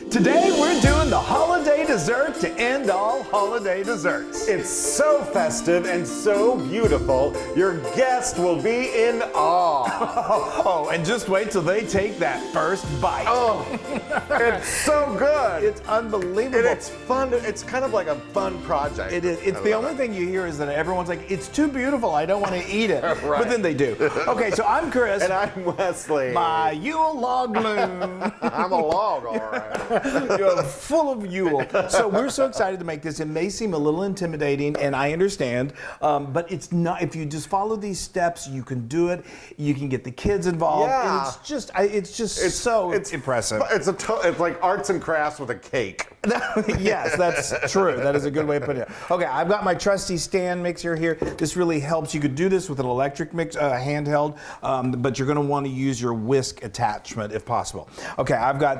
Today we're doing the holiday dessert to end all holiday desserts. It's so festive and so beautiful, your guest will be in awe. Oh, and just wait till they take that first bite. Oh, it's so good. It's unbelievable. And it's fun. It's kind of like a fun project. It is. It's the only thing you hear is that everyone's like, it's too beautiful, I don't want to eat it. Right. But then they do. Okay, so I'm Chris. And I'm Wesley. My Yule Log Loon. I'm a log, all right. You're full of Yule. So we're so excited to make this. It may seem a little intimidating, and I understand, but it's not. If you just follow these steps, you can do it. You can get the kids involved. Yeah. And it's so impressive. It's like arts and crafts with a cake. Yes, that's true. That is a good way of putting it. Okay, I've got my trusty stand mixer here. This really helps. You could do this with an electric mix, handheld, but you're going to want to use your whisk attachment if possible. Okay,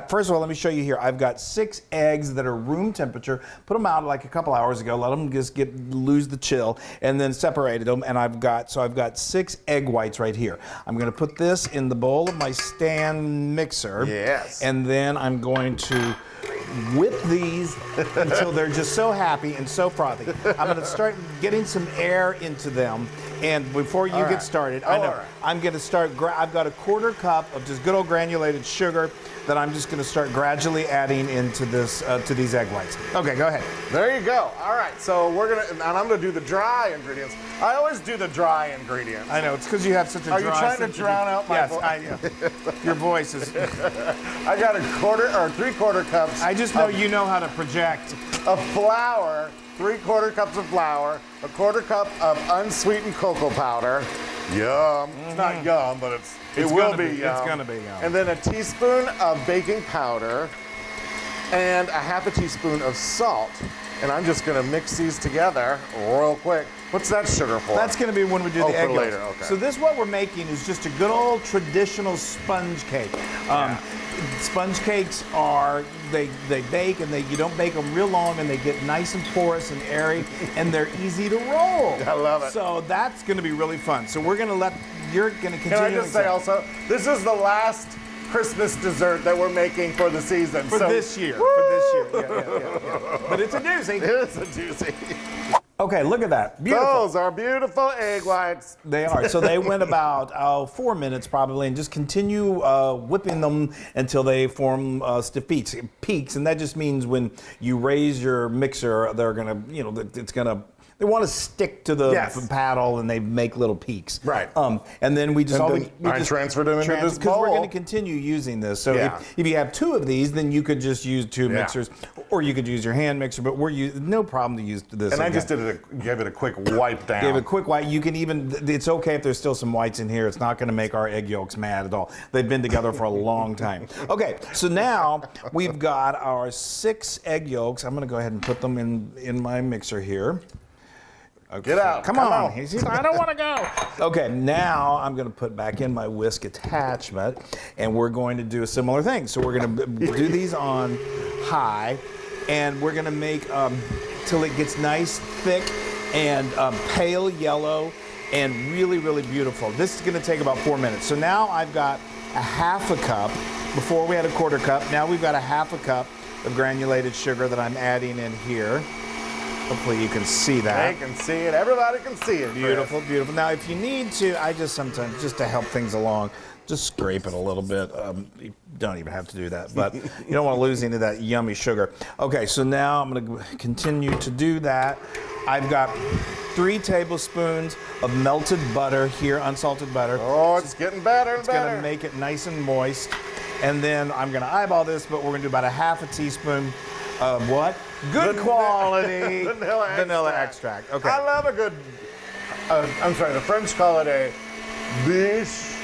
first of all, let me show you here. I've got 6 eggs that are room temperature. Put them out like a couple hours ago. Let them just lose the chill, and then separated them. And I've got 6 egg whites right here. I'm going to put this in the bowl of my stand mixer. Yes. And then I'm going to whip these until they're just so happy and so frothy. I'm going to start getting some air into them. And before you get started, I'm going to start, I've got a 1/4 cup of just good old granulated sugar that I'm just going to start gradually adding into this, to these egg whites. Okay, go ahead. There you go. All right, so and I'm going to do the dry ingredients. I always do the dry ingredients. I know, it's because you have such a dry... Are you trying to drown out my voice? Yes, your voice is... I got a 3/4 cups. I just know you know how to project. Of flour, 3/4 cups of flour, a 1/4 cup of unsweetened cocoa powder. Yum. It's not yum, but it will be yum. It's gonna be yum. And then a teaspoon of baking powder and a 1/2 teaspoon of salt. And I'm just gonna mix these together real quick. What's that sugar for? That's going to be when we do the egg for yolks. later, okay. So this, what we're making is just a good old traditional sponge cake. Sponge cakes are, they bake, and you don't bake them real long, and they get nice and porous and airy, and they're easy to roll. I love it. So that's going to be really fun. So you're going to continue. Can I just say also, this is the last Christmas dessert that we're making for the season. This year. Woo! For this year. Yeah. But it's a doozy. It is a doozy. Okay, look at that. Beautiful. Those are beautiful egg whites. They are. So they went about 4 minutes probably, and just continue whipping them until they form stiff peaks. And that just means when you raise your mixer, they're going to, they want to stick to the paddle, and they make little peaks. Right. And then we just transferred them into this bowl. Because we're going to continue using this. So if you have 2 of these, then you could just use 2 mixers, or you could use your hand mixer. But no problem to use this. And I just gave it a quick wipe down. Gave it a quick wipe. You can even. It's okay if there's still some whites in here. It's not going to make our egg yolks mad at all. They've been together for a long time. Okay. So now we've got our 6 egg yolks. I'm going to go ahead and put them in my mixer here. Okay. Get out. Come on. He's I don't want to go. Okay, now I'm going to put back in my whisk attachment, and we're going to do a similar thing. So we're going to do these on high, and we're going to make till it gets nice, thick, and pale yellow, and really, really beautiful. This is going to take about 4 minutes. So now I've got a 1/2 cup. Before we had a 1/4 cup. Now we've got a 1/2 cup of granulated sugar that I'm adding in here. Hopefully you can see that. They can see it. Everybody can see it. Beautiful, Chris. beautiful. Now, if you need to, I just sometimes, just to help things along, just scrape it a little bit. You don't even have to do that, but you don't want to lose any of that yummy sugar. Okay, so now I'm going to continue to do that. I've got 3 tablespoons of melted butter here, unsalted butter. Oh, it's getting better and better. It's going to make it nice and moist. And then I'm going to eyeball this, but we're going to do about a 1/2 teaspoon of what? Good quality vanilla extract. Okay. I love a good, I'm sorry, the French call it a bûche.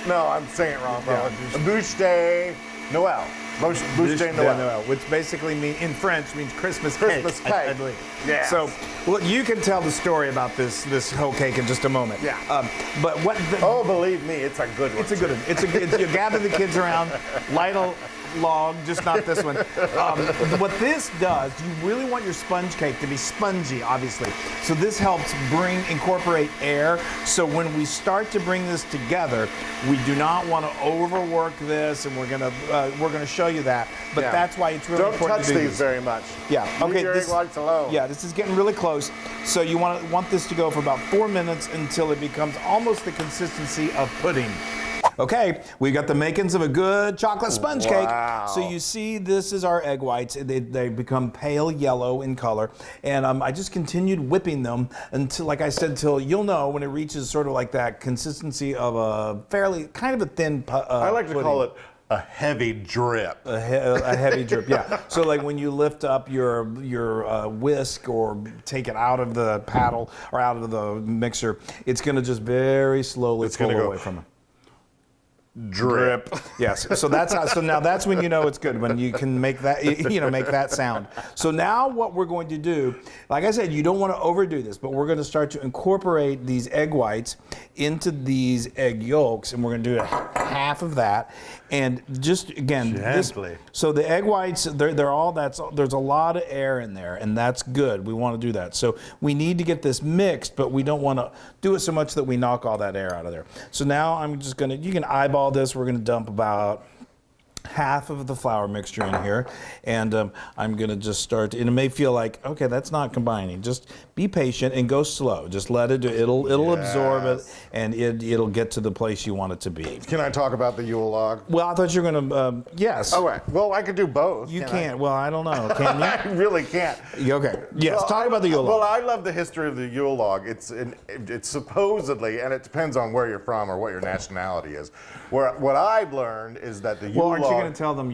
No, I'm saying it wrong, bro. A bûche de Noël. Bûche de Noël. Which basically in French means Christmas cake. Christmas cake. I believe. Yeah. So, look, you can tell the story about this whole cake in just a moment. Yeah. But what? Oh, believe me, it's a good one. It's a good one. You gather the kids around, light log, just not this one. What this does, you really want your sponge cake to be spongy, obviously. So this helps incorporate air. So when we start to bring this together, we do not want to overwork this, and we're gonna show you that. But that's why it's really important to do Don't touch these this. very much. Yeah. Leave Okay. your egg whites alone. Yeah, this is getting really close. So you want this to go for about 4 minutes until it becomes almost the consistency of pudding. Okay, we got the makings of a good chocolate sponge cake. So you see, this is our egg whites. They become pale yellow in color, and I just continued whipping them until, like I said, till you'll know when it reaches sort of like that consistency of a fairly kind of a thin. I like to call it a heavy drip. A heavy drip, yeah. So like when you lift up your whisk or take it out of the paddle or out of the mixer, it's going to just very slowly pull away from it. Drip. Yes. So that's how, so now that's when you know it's good, when you can make that make that sound. So now what we're going to do, like I said, you don't want to overdo this, but we're going to start to incorporate these egg whites into these egg yolks, and we're going to do half of that, and just again gently. So the egg whites, there's a lot of air in there, and that's good. We want to do that. So we need to get this mixed, but we don't want to do it so much that we knock all that air out of there. So now I'm just going to, you can eyeball this. We're going to dump about half of the flour mixture in here, and I'm going to just start, and it may feel like, okay, that's not combining. Just be patient and go slow. Just let it do. It'll absorb it, and it'll get to the place you want it to be. Can I talk about the Yule log? Well, I thought you were going to, yes. All right. Well, I could do both. You can't. Well, I don't know. Can you? I really can't. Okay. Yes. Well, talk about the Yule log. Well, I love the history of the Yule log. It's supposedly, and it depends on where you're from or what your nationality is. What I've learned is that the Yule log. Well, aren't you going to tell them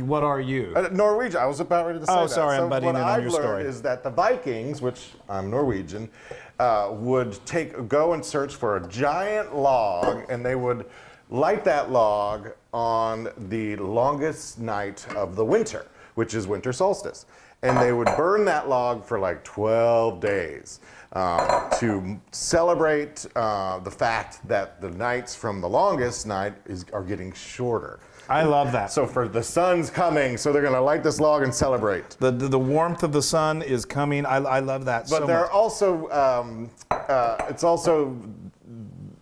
what are you? Norwegian. I was about ready to say that. Oh, sorry, I'm butting in on your story. What I've learned is that the Vikings, which I'm Norwegian, would go and search for a giant log, and they would light that log on the longest night of the winter, which is winter solstice. And they would burn that log for like 12 days to celebrate the fact that the nights from the longest night are getting shorter. I love that. So for the sun's coming, so they're going to light this log and celebrate. The warmth of the sun is coming. I love that so much. But there are also,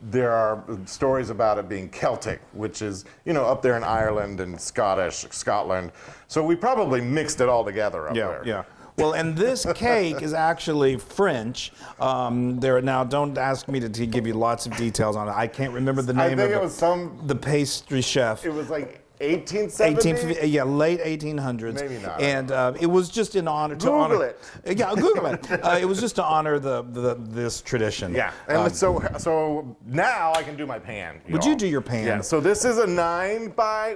there are stories about it being Celtic, which is, up there in Ireland and Scotland. So we probably mixed it all together up there. Yeah. Well, and this cake is actually French. Now, don't ask me to give you lots of details on it. I can't remember the name of it. I think it was the pastry chef. It was like 1870? Yeah, late 1800s. Maybe not. And it was just in honor to Google it. Yeah, Google it. It was just to honor this tradition. Yeah, and so now I can do my pan. Would you do your pan? Yeah. So this is a 9 by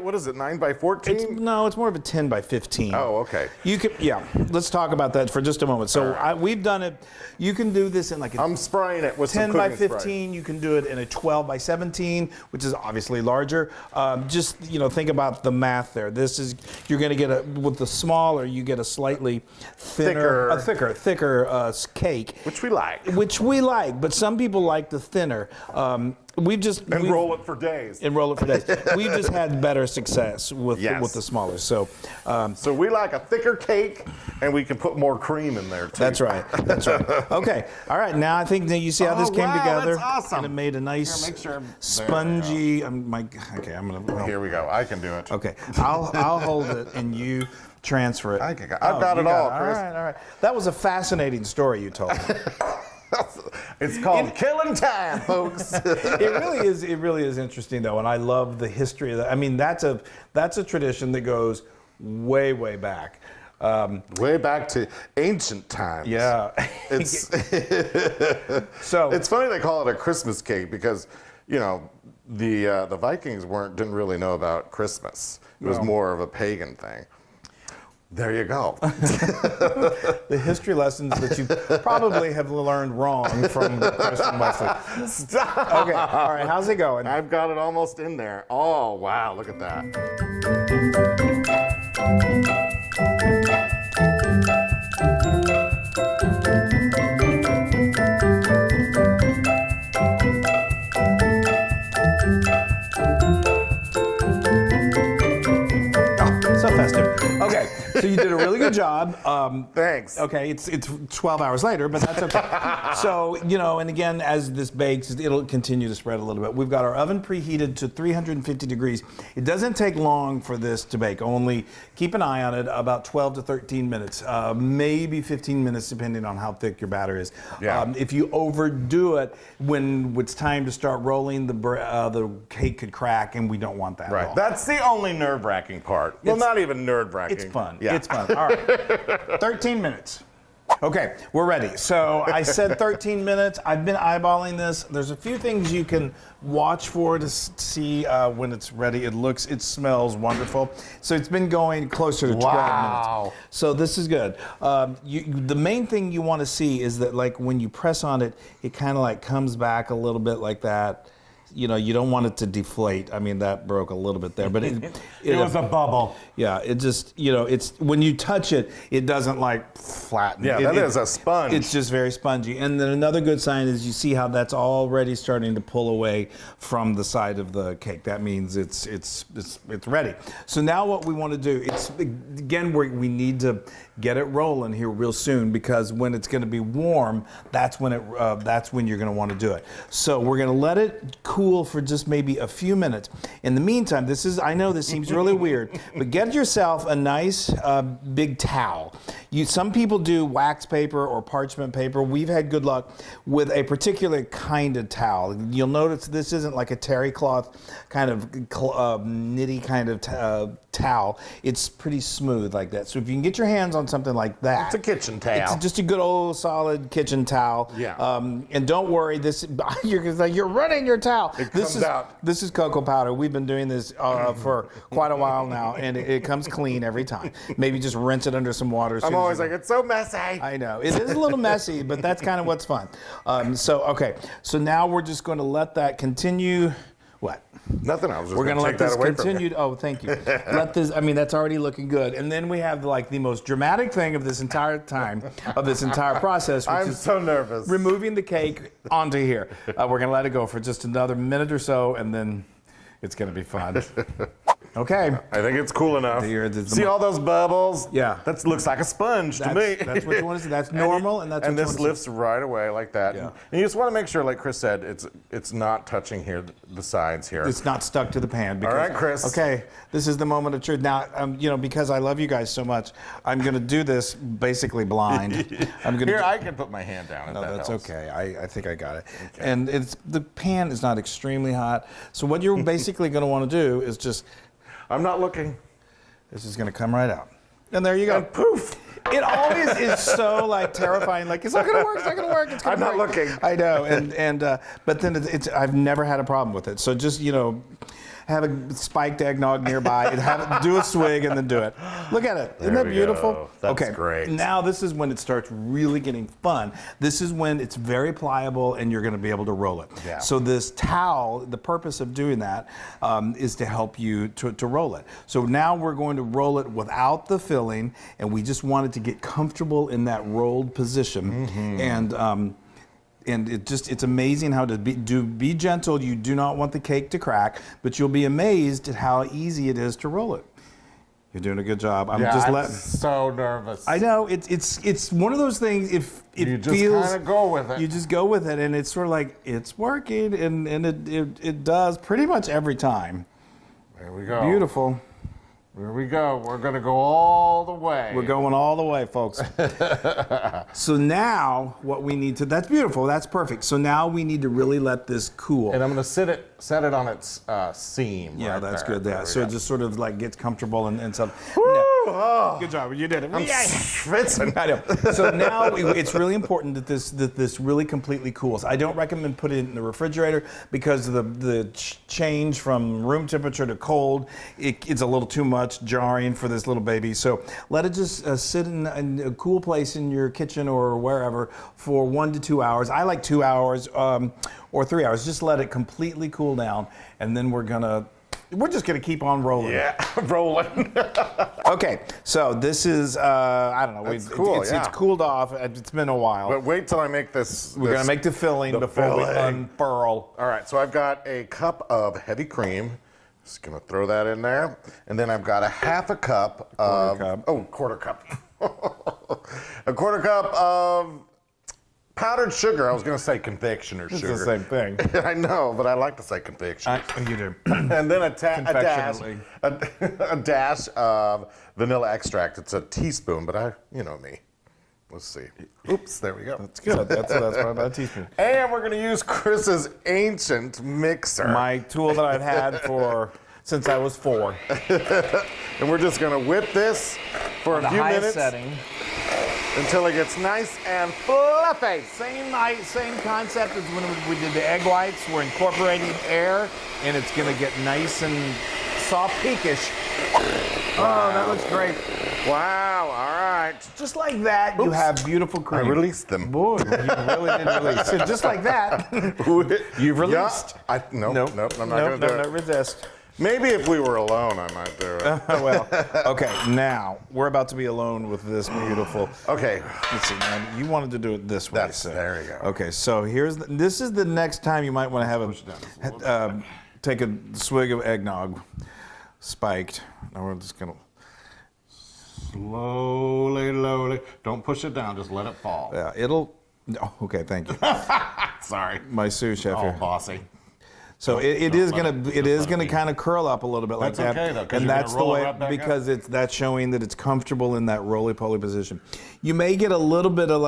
14? No, it's more of a 10 by 15. Oh, okay. Let's talk about that for just a moment. So we've done it. You can do this in like I'm spraying it with 10 some by cooking 15. spray. You can do it in a 12 by 17, which is obviously larger. Think about the math there. You're going to get with the smaller, you get a slightly thicker cake, which we like. But some people like the thinner. Roll it for days. We've just had better success with the smaller. So we like a thicker cake, and we can put more cream in there too. That's right. Okay. All right. Now I think that you see how this came together. That's awesome. And it made a nice spongy. I'm gonna. Here we go. I can do it. Okay. I'll hold it and you transfer it. I've got it all, Chris. All right. That was a fascinating story you told me. It's called Killing Time, folks. It really is interesting though, and I love the history of that. I mean, that's a tradition that goes way, way back. Way back to ancient times. Yeah. It's so it's funny they call it a Christmas cake because, the Vikings didn't really know about Christmas. It was more of a pagan thing. There you go. The history lessons that you probably have learned wrong from Christian Wesley. Stop. Okay, all right, how's it going? I've got it almost in there. Oh, wow, look at that. Okay, so you did a really good job. Thanks. Okay, it's 12 hours later, but that's okay. So, and again, as this bakes, it'll continue to spread a little bit. We've got our oven preheated to 350 degrees. It doesn't take long for this to bake. Only keep an eye on it, about 12 to 13 minutes, maybe 15 minutes, depending on how thick your batter is. Yeah. If you overdo it, when it's time to start rolling, the cake could crack, and we don't want that at all. That's the only nerve-wracking part. Well, not even nerve-wracking. It's fun. Yeah. It's fun. All right. 13 minutes. Okay, we're ready. So I said 13 minutes. I've been eyeballing this. There's a few things you can watch for to see when it's ready. It smells wonderful. So it's been going closer to 12 minutes. So this is good. The main thing you want to see is that, like, when you press on it, it kind of like comes back a little bit like that. You don't want it to deflate. I mean, that broke a little bit there, but it was a bubble. Yeah, it just, it's when you touch it, it doesn't like flatten. Yeah, that is a sponge. It's just very spongy. And then another good sign is you see how that's already starting to pull away from the side of the cake. That means it's ready. So now what we want to do, we need to get it rolling here real soon, because when it's going to be warm, that's when you're going to want to do it. So we're going to let it cool for just maybe a few minutes. In the meantime, I know this seems really weird, but get yourself a nice big towel. Some people do wax paper or parchment paper. We've had good luck with a particular kind of towel. You'll notice this isn't like a terry cloth kind of knitty kind of towel. It's pretty smooth like that. So if you can get your hands on something like that. It's a kitchen towel. It's just a good old solid kitchen towel. Yeah. And don't worry, you're running your towel. It comes out. This is cocoa powder. We've been doing this for quite a while now, and it comes clean every time. Maybe just rinse it under some water. I'm always like, it's so messy. I know. It is a little messy, but that's kind of what's fun. So now we're just going to let that continue. What? Nothing. I was just We're going to let take this that away continue. Oh, thank you. That's already looking good. And then we have the most dramatic thing of this entire time, of this entire process, which I'm is so nervous. removing the cake onto here. We're going to let it go for just another minute or so, and then it's going to be fun. Okay. I think it's cool enough. See all those bubbles? Yeah. That looks like a sponge to me. That's what you want to see. That's normal, and this lifts right away like that. Yeah. And you just want to make sure, like Chris said, it's not touching here, the sides here. It's not stuck to the pan. All right, Chris. Okay, this is the moment of truth. Now, because I love you guys so much, I'm going to do this basically blind. I can put my hand down. No, that's helps. okay. I think I got it. Okay. And the pan is not extremely hot. So what you're basically going to want to do is just. I'm not looking. This is going to come right out. And there you go. And poof. It always is so terrifying. Like, it's not going to work. It's not going to work. It's going to work. I'm not looking. I know. But then I've never had a problem with it. So just, have a spiked eggnog nearby, and do a swig, and then do it. Look at it. Isn't that beautiful? Go. That's great. Now this is when it starts really getting fun. This is when it's very pliable, and you're going to be able to roll it. Yeah. So this towel, the purpose of doing that is to help you to roll it. So now we're going to roll it without the filling, and we just want it to get comfortable in that rolled position. Mm-hmm. And it's amazing how to be gentle. You do not want the cake to crack, but you'll be amazed at how easy it is to roll it. You're doing a good job. I'm so nervous. I know it's one of those things. If it you feels, just kind of go with it. You just go with it, and it's sort of like it's working, and it does pretty much every time. There we go. Beautiful. Here we go. We're going to go all the way. We're going all the way, folks. So now what we need to, that's beautiful, that's perfect. So now we need to really let this cool. And I'm going to set it on its seam. Yeah, right that's there. good. Yeah. So it just sort of gets comfortable and stuff. Woo! Yeah. Oh. Good job. You did it. I'm schwitzing. I know. So now it's really important that this really completely cools. I don't recommend putting it in the refrigerator because the change from room temperature to cold, it's a little too much jarring for this little baby. So let it just sit in a cool place in your kitchen or wherever for 1 to 2 hours. I like 2 hours or 3 hours. Just let it completely cool down, and then we're just gonna keep on rolling. Yeah, rolling. Okay, so this is I don't know. That's cool, It's cooled off. It's been a while. But wait till I make this. We're gonna make the filling before we unfurl. All right, so I've got a cup of heavy cream. Just gonna throw that in there. And then I've got a half a cup of, quarter cup. A quarter cup of powdered sugar. I was gonna say confectioner sugar. It's the same thing. I know, but I like to say confectioner. You do. And then a dash of vanilla extract. It's a teaspoon, but you know me. Let's see. Oops, there we go. That's good. That's probably about a teaspoon. And we're going to use Chris's ancient mixer. My tool that I've had since I was 4. And we're just going to whip this for a few minutes. Setting. Until it gets nice and fluffy. Same concept as when we did the egg whites. We're incorporating air, and it's going to get nice and soft peakish. Wow. Oh, that looks great. Wow, all right. Just like that, you have beautiful cream. I released them. Boy, you really did release. So just like that, you've released. Yeah, nope, I'm not going to do it. No, resist. Maybe if we were alone, I might do it. Well, okay, now, we're about to be alone with this beautiful. Okay. Let's see, now, you wanted to do it this way. There you go. Okay, so this is the next time you might want to have take a swig of eggnog, spiked. Now we're just going to. Slowly. Don't push it down. Just let it fall. Yeah, it'll. Oh, okay, thank you. Sorry. My sous chef here. Bossy. So it is gonna kind of curl up a little bit like that. That's okay though, and that's the way because that's showing that it's comfortable in that roly-poly position. You may get a little bit of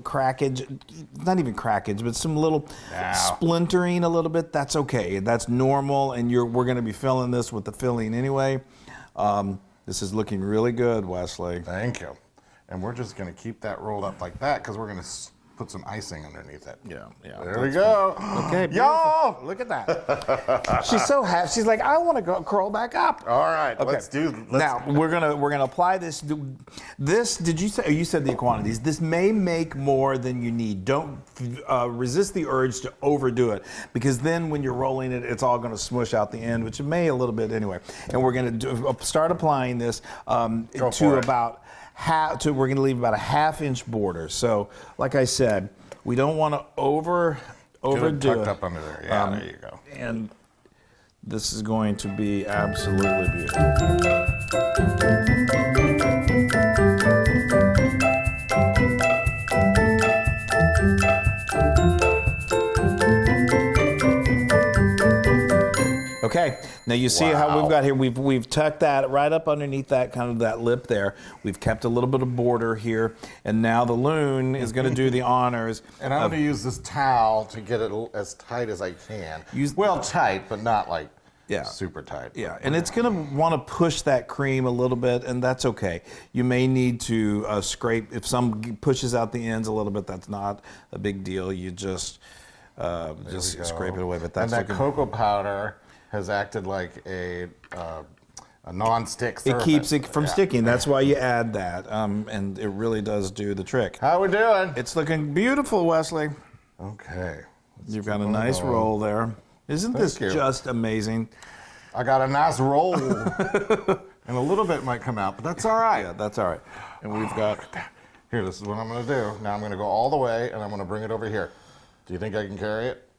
crackage, not even crackage, but some little splintering a little bit. That's okay. That's normal, and we're gonna be filling this with the filling anyway. This is looking really good, Wesley. Thank you. And we're just going to keep that rolled up like that because we're going to put some icing underneath it. Yeah. There we go. Okay, y'all. Look at that. She's so happy. She's like, I want to go curl back up. All right. Okay. Now we're gonna apply this. This did you say? You said the quantities. This may make more than you need. Don't resist the urge to overdo it because then when you're rolling it, it's all going to smush out the end, which it may a little bit anyway. And we're going to start applying this to about. We're going to leave about a half-inch border. So, like I said, we don't want to overdo it. Tucked up under there. Yeah, there you go. And this is going to be absolutely beautiful. Okay, now you see how we've got here. We've tucked that right up underneath that kind of that lip there. We've kept a little bit of border here, and now the Loon is going to do the honors. And I'm going to use this towel to get it as tight as I can. Tight, but not like super tight. Yeah, and it's going to want to push that cream a little bit, and that's okay. You may need to scrape if some pushes out the ends a little bit. That's not a big deal. You just scrape it away. But that's and that cocoa powder has acted like a non-stick surface. It keeps it from sticking. That's why you add that, and it really does do the trick. How we doing? It's looking beautiful, Wesley. Okay. You've got a nice roll there. Isn't this just amazing? I got a nice roll, and a little bit might come out, but that's all right. Yeah, that's all right. And we've got... Here, this is what I'm going to do. Now I'm going to go all the way, and I'm going to bring it over here. Do you think I can carry it?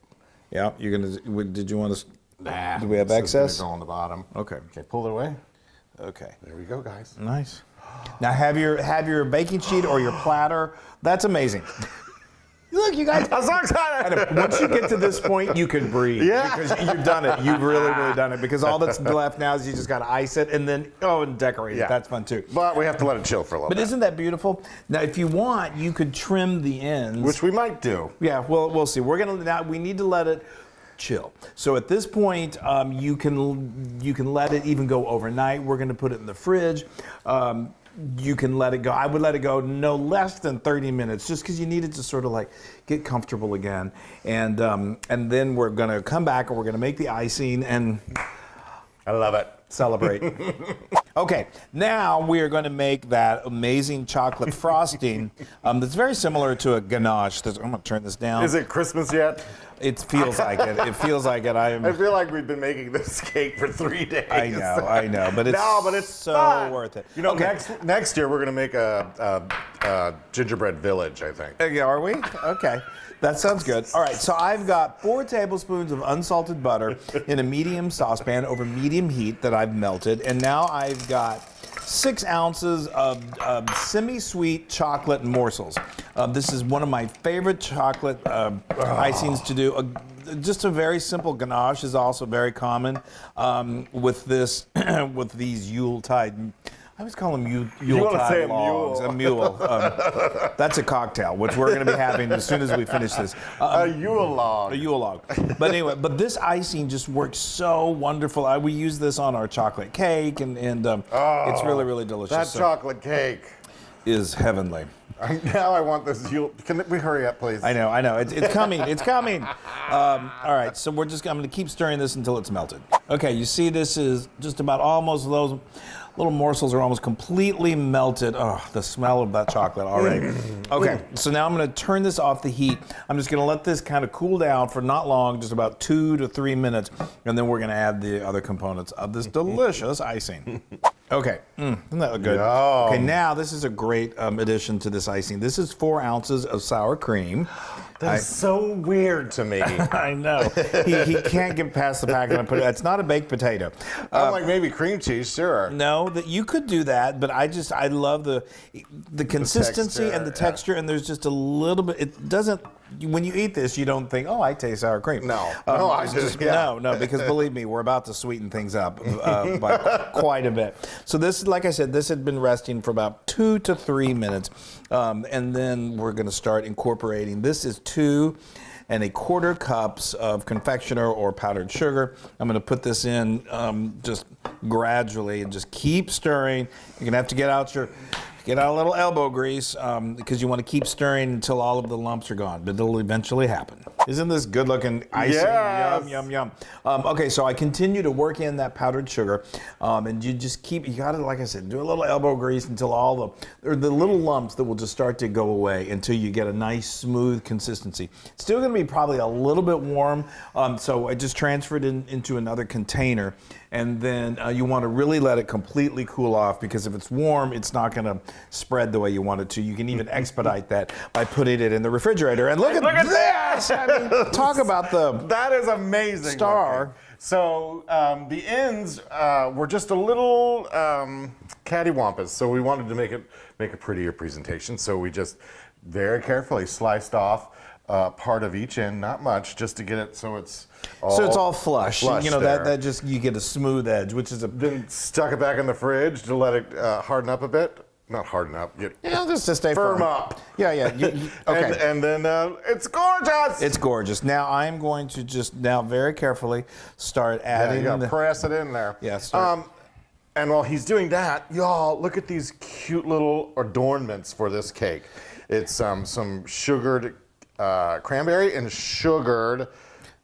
Yeah, you're going to... Did you want to... Nah. Do we have excess? Go on the bottom. Okay. Okay, pull it away. Okay. There we go, guys. Nice. Now have your baking sheet or your platter. That's amazing. Look, you guys. I'm so excited. Once you get to this point, you can breathe. Yeah. Because you've done it. You've really done it. Because all that's left now is you just got to ice it and then, and decorate it. That's fun too. But we have to let it chill for a little bit. But isn't that beautiful? Now, if you want, you could trim the ends. Which we might do. Yeah, well, we'll see. We need to let it chill. So at this point, you can let it even go overnight. We're going to put it in the fridge. You can let it go. I would let it go no less than 30 minutes, just because you need it to sort of like get comfortable again. And then we're going to come back and we're going to make the icing and I love it. Celebrate. Okay, now we are going to make that amazing chocolate frosting that's very similar to a ganache. I'm going to turn this down. Is it Christmas yet? It feels like it. It feels like it. I feel like we've been making this cake for 3 days. I know, but it's so fun. worth it. You know, next year we're going to make a gingerbread village, I think. Are we? Okay. That sounds good. All right, so I've got 4 tablespoons of unsalted butter in a medium saucepan over medium heat that I've melted. And now I've got 6 ounces of semi-sweet chocolate morsels. This is one of my favorite chocolate icings to do. Just a very simple ganache is also very common with this, with these Yuletide. I always call them Yuletide logs. A mule. That's a cocktail, which we're going to be having as soon as we finish this. A Yule Log. A Yule Log. But anyway, this icing just works so wonderful. We use this on our chocolate cake, and it's really, really delicious. That chocolate cake is heavenly. Now I want this Yule. Can we hurry up, please? I know. It's coming. It's coming. All right, so I'm going to keep stirring this until it's melted. Okay, you see this is just about almost those little morsels are almost completely melted. Oh, the smell of that chocolate already. Okay, so now I'm going to turn this off the heat. I'm just going to let this kind of cool down for not long, just about 2 to 3 minutes, and then we're going to add the other components of this delicious icing. Okay, isn't that good? Yum. Okay, now this is a great addition to this icing. This is 4 ounces of sour cream. That's so weird to me. I know. He can't get past the packet and put it. It's not a baked potato. I'm like maybe cream cheese, sure. No, that you could do that, but I love the consistency texture, and the texture, and there's just a little bit. It doesn't. When you eat this, you don't think, oh, I taste sour cream. No, no, because believe me, we're about to sweeten things up by quite a bit. So this, like I said, this had been resting for about 2 to 3 minutes, and then we're going to start incorporating. This is 2 1/4 cups of confectioner or powdered sugar. I'm going to put this in just gradually and just keep stirring. You're going to have to get out a little elbow grease because you want to keep stirring until all of the lumps are gone, but it'll eventually happen. Isn't this good looking icing? Yes. Yum, yum, yum. Okay, so I continue to work in that powdered sugar, and you got to, like I said, do a little elbow grease until all the little lumps that will just start to go away until you get a nice smooth consistency. It's still going to be probably a little bit warm, so I just transferred it into another container. And then you want to really let it completely cool off, because if it's warm, it's not going to spread the way you want it to. You can even expedite that by putting it in the refrigerator. And look at this! I mean, talk about that is amazing. Star. Looking. So the ends were just a little cattywampus. So we wanted to make a prettier presentation. So we just very carefully sliced off part of each end, not much, just to get it so it's all flush. You know, that just, you get a smooth edge, which is Then stuck it back in the fridge to let it harden up a bit. Not harden up. Just to stay firm up. Yeah. Okay. And then it's gorgeous. It's gorgeous. Now I'm going to just very carefully start adding. You gotta press it in there. Yeah. Start. And while he's doing that, y'all, look at these cute little adornments for this cake. It's some sugared cranberry and sugared.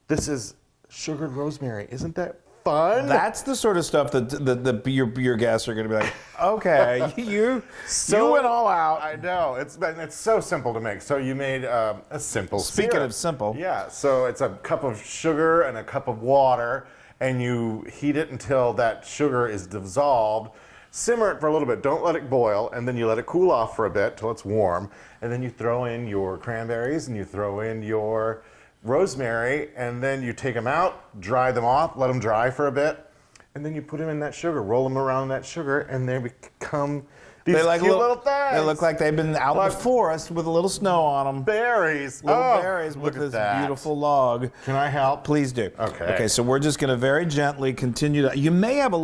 This is sugared rosemary. Isn't that fun? That's the sort of stuff that your guests are going to be like, okay, you went all out. I know. It's so simple to make. So you made a simple Speaking syrup. of simple. Yeah. So it's a cup of sugar and a cup of water, and you heat it until that sugar is dissolved. Simmer it for a little bit. Don't let it boil, and then you let it cool off for a bit till it's warm, and then you throw in your cranberries and you throw in your rosemary, and then you take them out, dry them off, let them dry for a bit, and then you put them in that sugar, roll them around in that sugar, and they become these cute little things. They look like they've been out in the forest with a little snow on them. Berries. Little berries with this beautiful log. Can I help? Please do. Okay. Okay, so we're just going to very gently continue to. You may have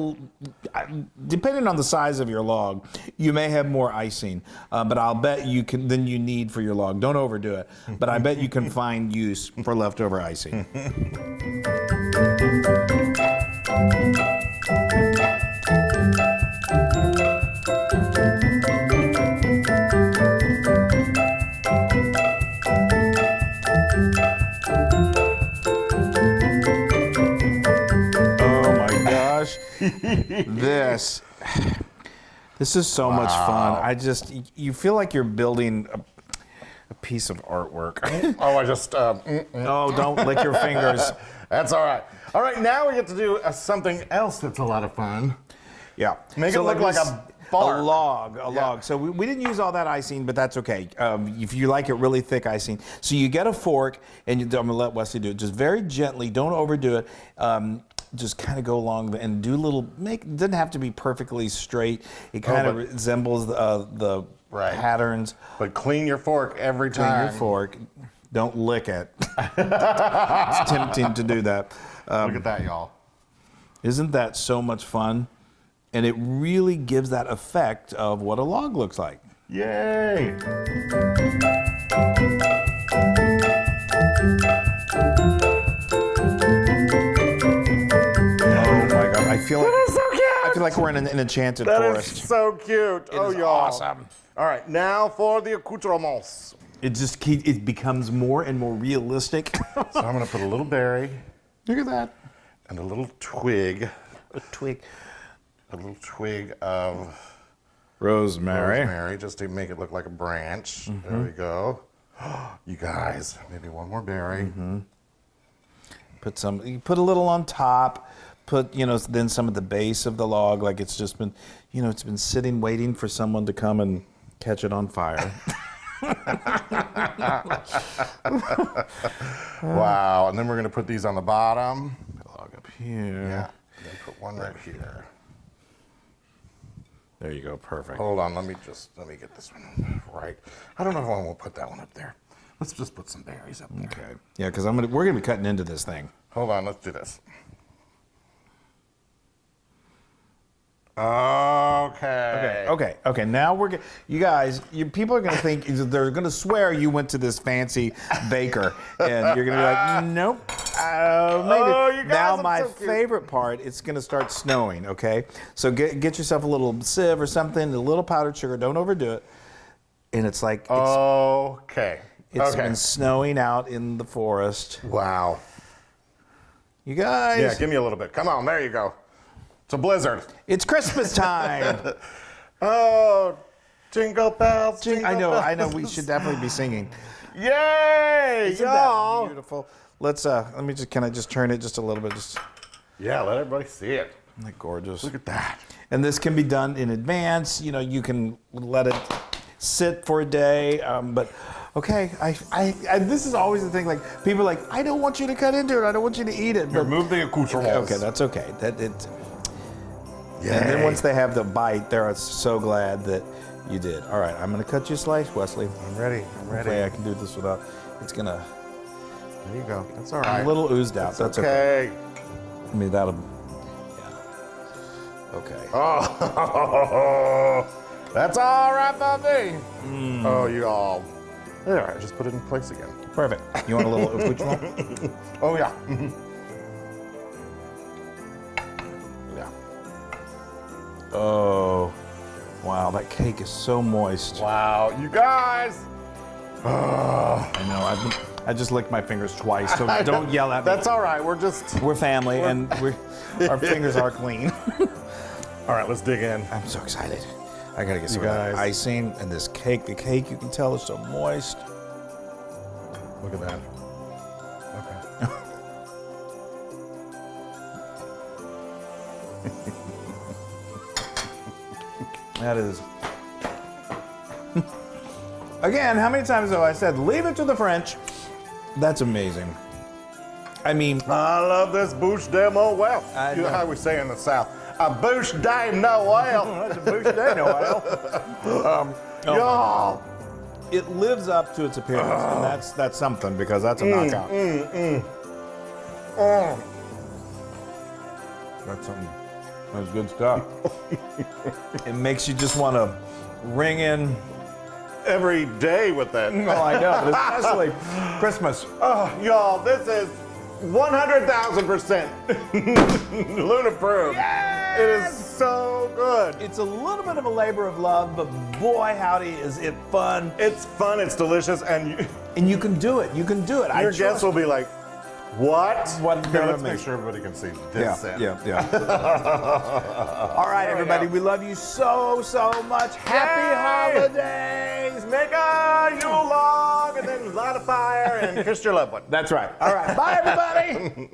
depending on the size of your log, you may have more icing, but I'll bet you can than you need for your log. Don't overdo it. But I bet you can find use for leftover icing. This This is so much fun. You feel like you're building a piece of artwork. Oh, I just. Oh, don't lick your fingers. That's all right. All right, now we get to do something else that's a lot of fun. Yeah. Make it look like a bark. A log. So we didn't use all that icing, but that's okay. If you like it really thick icing. So you get a fork, and I'm going to let Wesley do it. Just very gently. Don't overdo it. Just kind of go along and do little, it doesn't have to be perfectly straight. It kind of resembles the patterns. But clean your fork every time. Clean your fork. Don't lick it. It's tempting to do that. Look at that, y'all. Isn't that so much fun? And it really gives that effect of what a log looks like. Yay! I feel like we're in an enchanted forest. That is so cute. It is y'all. awesome. All right, now for the accoutrements. It becomes more and more realistic. So I'm going to put a little berry. Look at that. And a little twig. A twig. A little twig of rosemary. Just to make it look like a branch. There we go. You guys, maybe one more berry. You put a little on top. Put, then some of the base of the log, like it's just been, it's been sitting waiting for someone to come and catch it on fire. Wow, and then we're going to put these on the bottom. Log up here. Yeah, and then put one right here. There you go, perfect. Hold on, let me get this one right. I don't know if I want to put that one up there. Let's just put some berries up there. Okay. Yeah, because we're going to be cutting into this thing. Hold on, let's do this. Okay. Now you guys, people are going to think, they're going to swear you went to this fancy baker, and you're going to be like, nope. Maybe. You guys, now I'm my so cute. favorite part, it's going to start snowing. Okay, so get yourself a little sieve or something, a little powdered sugar. Don't overdo it. And it's like it's been snowing out in the forest. Wow. You guys. Yeah, give me a little bit. Come on, there you go. It's a blizzard. It's Christmas time. Oh, jingle bells, jingle bells. I know. We should definitely be singing. Yay, Isn't y'all. that beautiful? Let's can I just turn it just a little bit? Yeah, let everybody see it. Isn't that gorgeous? Look at that. And this can be done in advance. You can let it sit for a day. But okay, I this is always the thing. Like people are like, I don't want you to cut into it. I don't want you to eat it. But remove the accoutrements. Okay, that's okay. Yay. And then once they have the bite, they're so glad that you did. All right, I'm going to cut you a slice, Wesley. I'm ready. Hopefully I can do this without. It's going to. There you go. That's all right. A little oozed out. That's okay. I mean, that'll. Yeah. Okay. Oh, that's all right by me. Oh, you all. There, I just put it in place again. Perfect. You want a little accoutrement? Oh, yeah. Oh, wow, that cake is so moist. Wow, you guys. I know, I just licked my fingers twice, so don't yell at me. That's all right, we're family, and our fingers are clean. All right, let's dig in. I'm so excited. I gotta get some of that icing and this cake. The cake, you can tell, is so moist. Look at that. Okay. That is. Again, how many times have I said, leave it to the French? That's amazing. I mean, I love this Bûche de Noël. You know how we say in the South, a Bûche de Noël. That's a Bûche de Noël. Y'all. It lives up to its appearance, and that's something, because that's a knockout. That's something. That's good stuff. It makes you just want to ring in every day with that. Oh, I know, but especially Christmas. Oh, y'all, this is 100,000% Loon approved. Yes! It is so good. It's a little bit of a labor of love, but boy, howdy, is it fun. It's fun, it's delicious, and you can do it. You can do it. Your guests will be like, What? What Here, they're let's make amazing. sure everybody can see this. Yeah. All right, There we everybody, go. we love you so much. Happy Yay! holidays. Make a Yule log and then light a fire and kiss your loved one. That's right. All right. Bye, everybody.